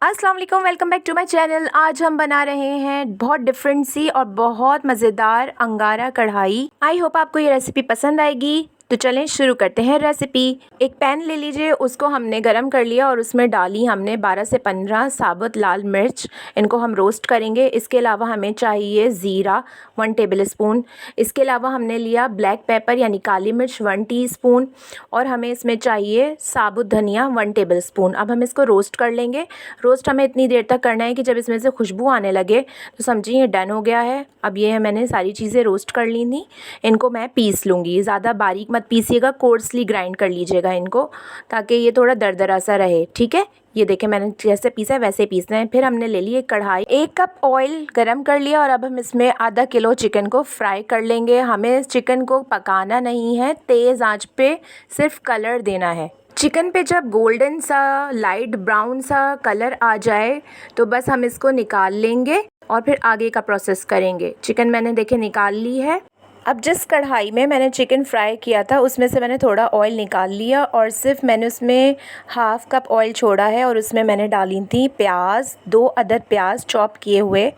अस्सलाम वालेकुम, welcome back to my channel. आज हम बना रहे हैं बहुत डिफरेंट सी और बहुत मज़ेदार अंगारा कढ़ाई। आई होप आपको ये रेसिपी पसंद आएगी। तो चलें शुरू करते हैं रेसिपी। एक पैन ले लीजिए, उसको हमने गरम कर लिया और उसमें डाली हमने 12 से 15 साबुत लाल मिर्च। इनको हम रोस्ट करेंगे। इसके अलावा हमें चाहिए ज़ीरा 1 टेबल स्पून। इसके अलावा हमने लिया ब्लैक पेपर यानी काली मिर्च 1 टीस्पून और हमें इसमें चाहिए साबुत धनिया 1 टेबल स्पून। अब हम इसको रोस्ट कर लेंगे। रोस्ट हमें इतनी देर तक करना है कि जब इसमें से खुशबू आने लगे तो समझिए ये डन हो गया है। अब ये मैंने सारी चीज़ें रोस्ट कर ली थी, इनको मैं पीस लूँगी। ज़्यादा बारीक मत पीसिएगा, कोर्सली ग्राइंड कर लीजिएगा इनको, ताकि ये थोड़ा दरदरा सा रहे। ठीक है, ये देखें मैंने जैसे पीसा है वैसे पीसना है। फिर हमने ले ली एक कढ़ाई, 1 कप ऑयल गरम कर लिया और अब हम इसमें आधा किलो चिकन को फ्राई कर लेंगे। हमें चिकन को पकाना नहीं है, तेज़ आंच पे सिर्फ कलर देना है। चिकन पे जब गोल्डन सा लाइट ब्राउन सा कलर आ जाए तो बस हम इसको निकाल लेंगे और फिर आगे का प्रोसेस करेंगे। चिकन मैंने देखे निकाल ली है। अब जिस कढ़ाई में मैंने चिकन फ्राई किया था उसमें से मैंने थोड़ा ऑयल निकाल लिया और सिर्फ मैंने उसमें हाफ़ कप ऑयल छोड़ा है और उसमें मैंने डाली थी प्याज, 2 अदद प्याज चॉप किए हुए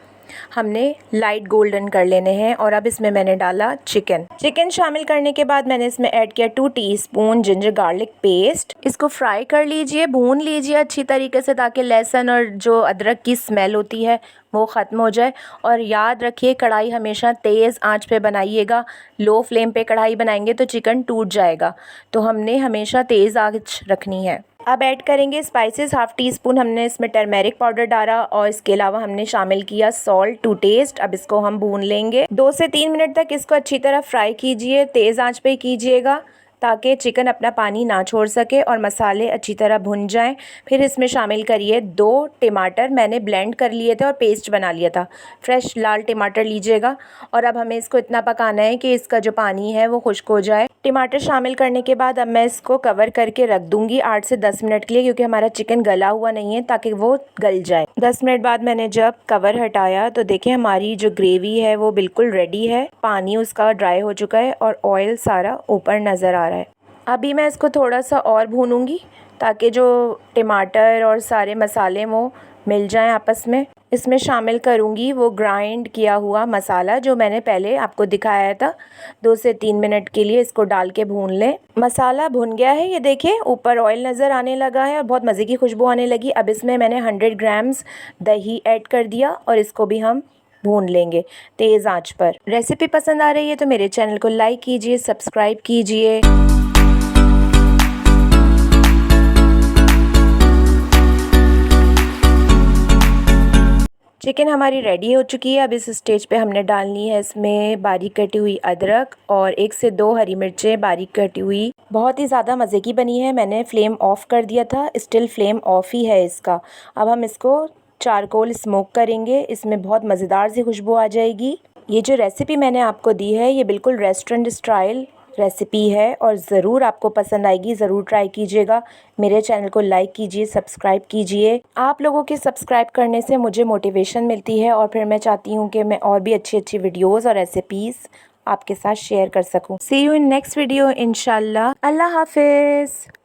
हमने लाइट गोल्डन कर लेने हैं। और अब इसमें मैंने डाला चिकन शामिल करने के बाद मैंने इसमें ऐड किया 2 टीस्पून जिंजर गार्लिक पेस्ट। इसको फ्राई कर लीजिए, भून लीजिए अच्छी तरीके से ताकि लहसुन और जो अदरक की स्मेल होती है वो ख़त्म हो जाए। और याद रखिए कढ़ाई हमेशा तेज़ आंच पे बनाइएगा। लो फ्लेम पे कढ़ाई बनाएंगे तो चिकन टूट जाएगा, तो हमने हमेशा तेज़ आंच रखनी है। अब ऐड करेंगे स्पाइसेस, 1/2 टीस्पून हमने इसमें टर्मेरिक पाउडर डाला और इसके अलावा हमने शामिल किया सॉल्ट टू टेस्ट। अब इसको हम भून लेंगे 2 से 3 मिनट तक। इसको अच्छी तरह फ्राई कीजिए, तेज़ आंच पे कीजिएगा ताकि चिकन अपना पानी ना छोड़ सके और मसाले अच्छी तरह भुन जाएं। फिर इसमें शामिल करिए 2 टमाटर, मैंने ब्लेंड कर लिए थे और पेस्ट बना लिया था। फ्रेश लाल टमाटर लीजिएगा और अब हमें इसको इतना पकाना है कि इसका जो पानी है वो खुश्क हो जाए। टमाटर शामिल करने के बाद अब मैं इसको कवर करके रख दूँगी 8 से 10 मिनट के लिए, क्योंकि हमारा चिकन गला हुआ नहीं है, ताकि वो गल जाए। 10 मिनट बाद मैंने जब कवर हटाया तो देखिए हमारी जो ग्रेवी है वो बिल्कुल रेडी है। पानी उसका ड्राई हो चुका है और ऑयल सारा ऊपर नज़र आ रहा है। अभी मैं इसको थोड़ा सा और भूनूंगी ताकि जो टमाटर और सारे मसाले वो मिल जाएं आपस में। इसमें शामिल करूंगी वो ग्राइंड किया हुआ मसाला जो मैंने पहले आपको दिखाया था। 2 से 3 मिनट के लिए इसको डाल के भून लें। मसाला भुन गया है, ये देखिए ऊपर ऑयल नज़र आने लगा है और बहुत मज़े की खुशबू आने लगी। अब इसमें मैंने 100 ग्राम्स दही ऐड कर दिया और इसको भी हम भून लेंगे तेज़ आंच पर। रेसिपी पसंद आ रही है तो मेरे चैनल को लाइक कीजिए, सब्सक्राइब कीजिए। चिकन हमारी रेडी हो चुकी है। अब इस स्टेज पे हमने डालनी है इसमें बारीक कटी हुई अदरक और 1 से 2 हरी मिर्चें बारीक कटी हुई। बहुत ही ज़्यादा मज़े की बनी है। मैंने फ्लेम ऑफ़ कर दिया था, स्टिल फ्लेम ऑफ़ ही है इसका। अब हम इसको चारकोल स्मोक करेंगे, इसमें बहुत मज़ेदार सी खुशबू आ जाएगी। ये जो रेसिपी मैंने आपको दी है ये बिल्कुल रेस्टोरेंट स्टाइल रेसिपी है और ज़रूर आपको पसंद आएगी, ज़रूर ट्राई कीजिएगा। मेरे चैनल को लाइक कीजिए, सब्सक्राइब कीजिए। आप लोगों के सब्सक्राइब करने से मुझे मोटिवेशन मिलती है और फिर मैं चाहती हूँ कि मैं और भी अच्छी अच्छी वीडियोज़ और रेसिपीज़ आपके साथ शेयर कर सकूँ। सी यू इन नेक्स्ट वीडियो इंशाल्लाह। अल्लाह हाफिज़।